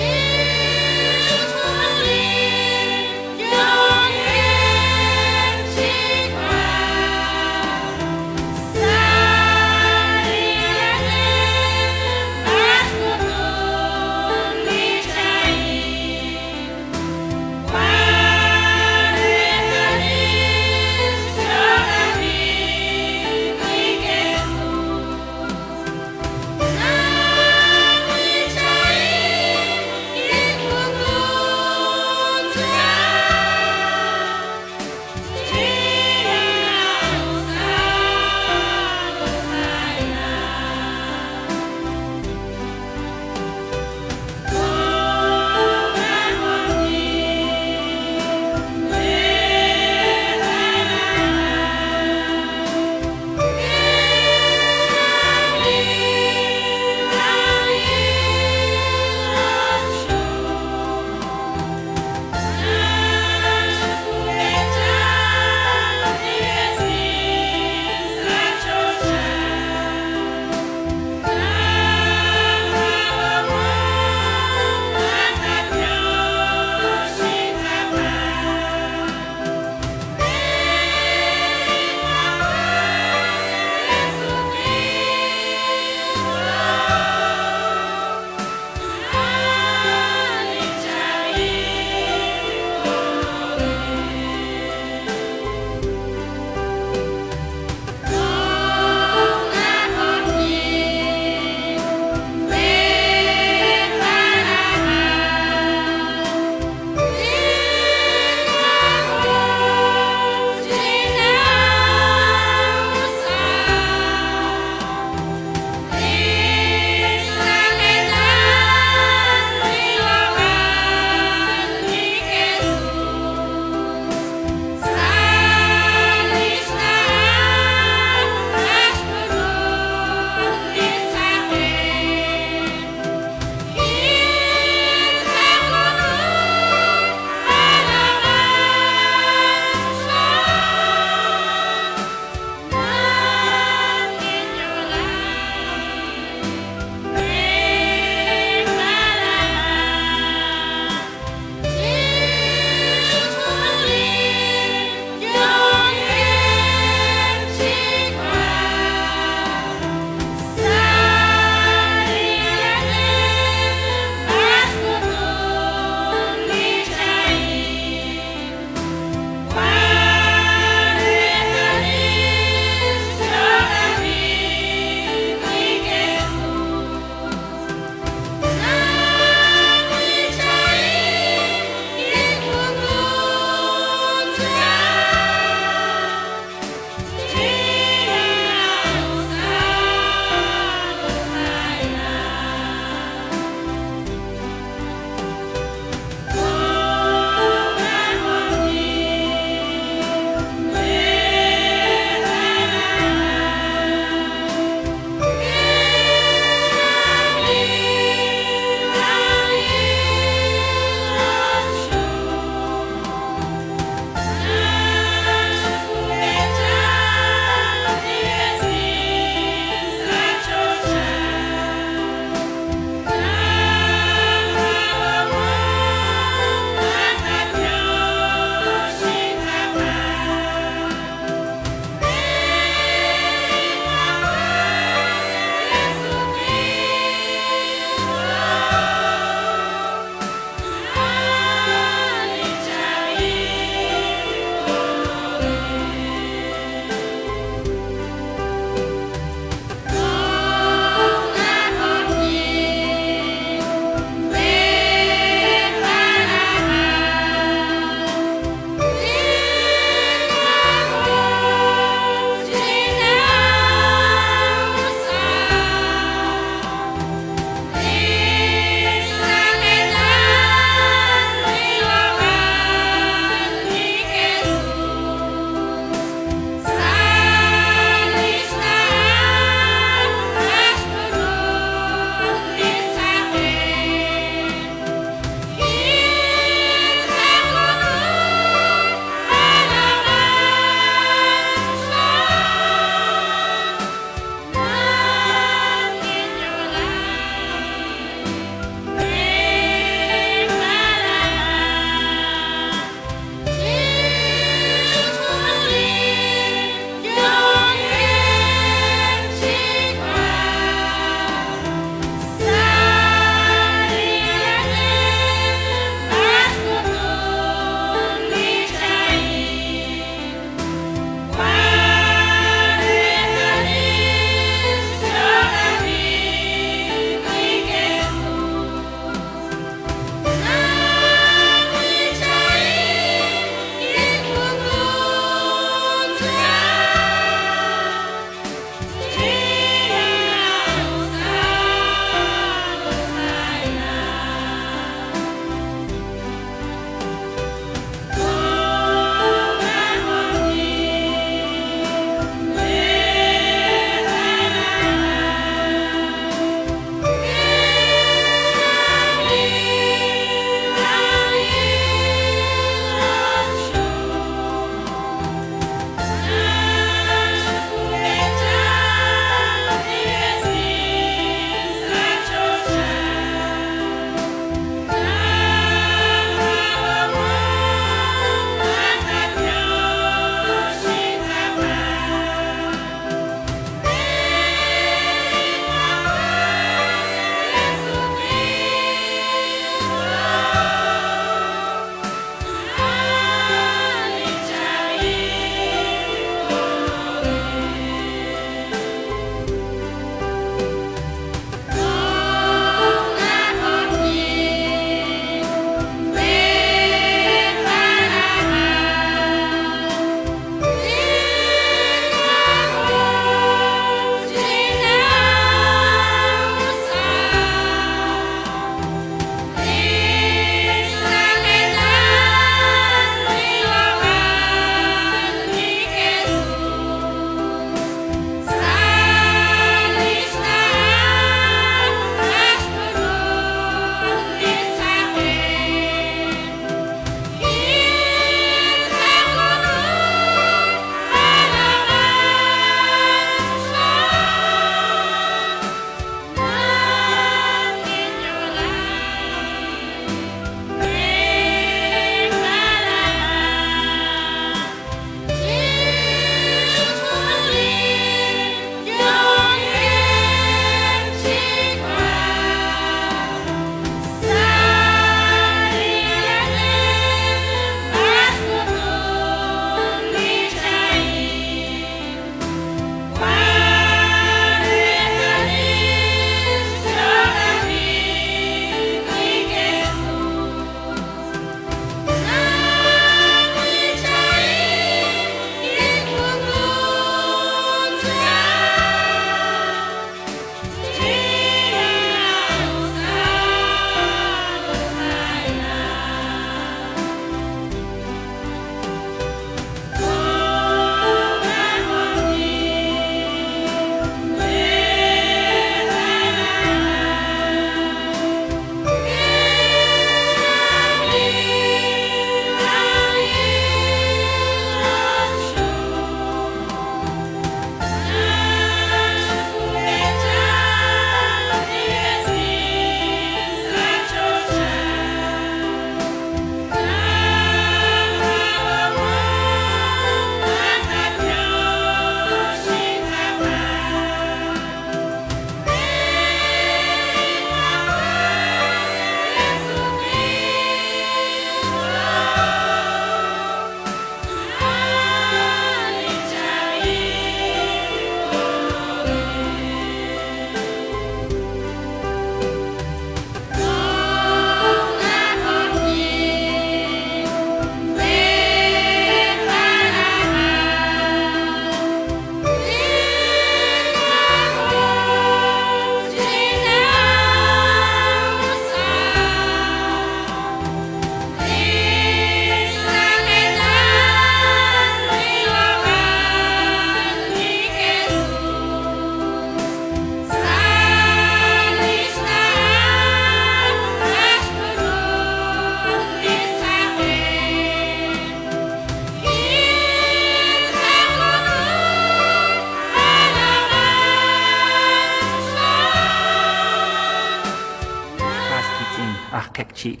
chi.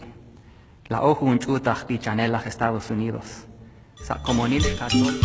La ojo un chuta pichanela Estados Unidos. Sa como nil catzol.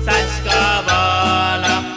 Sachkabala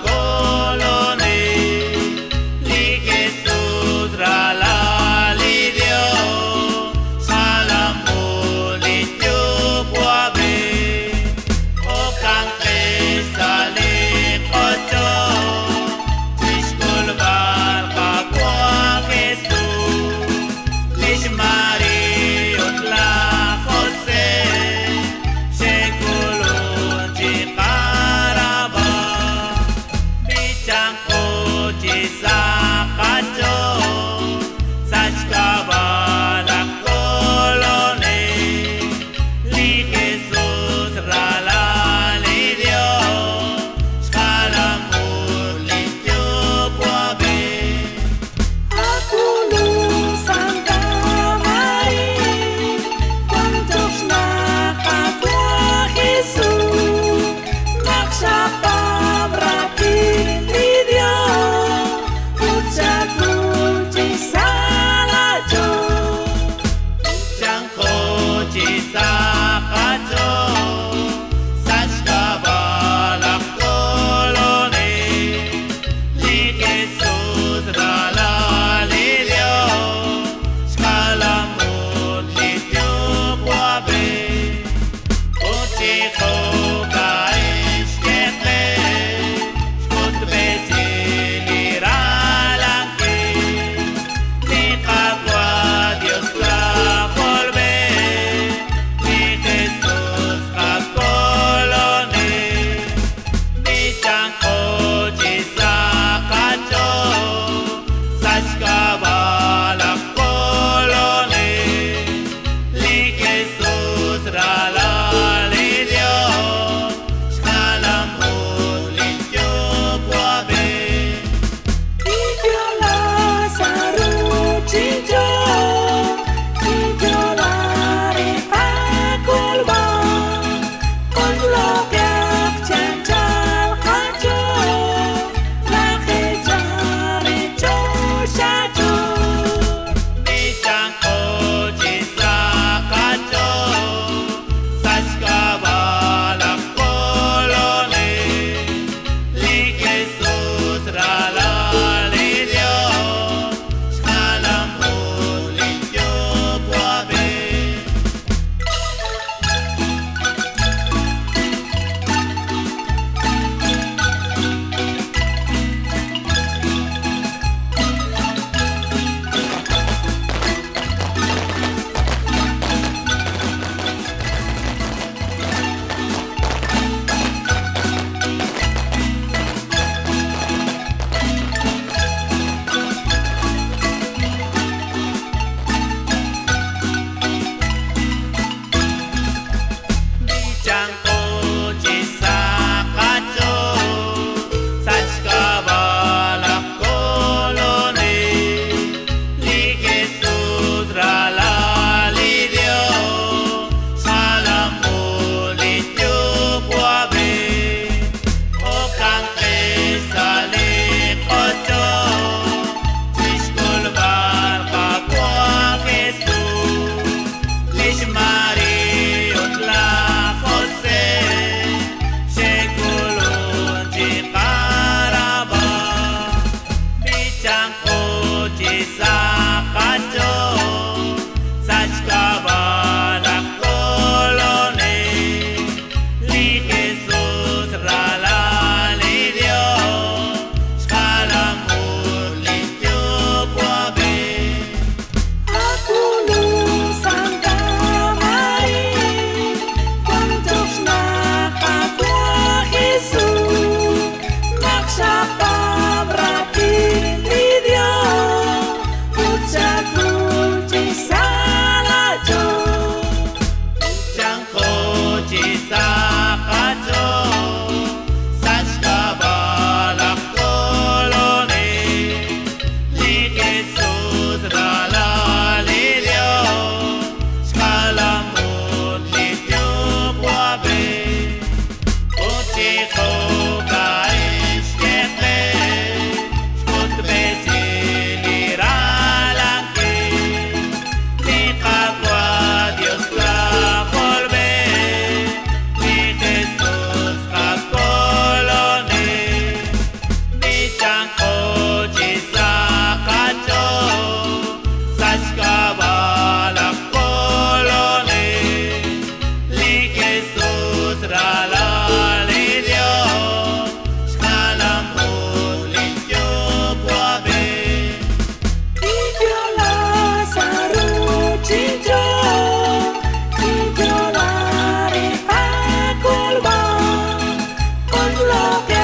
lo que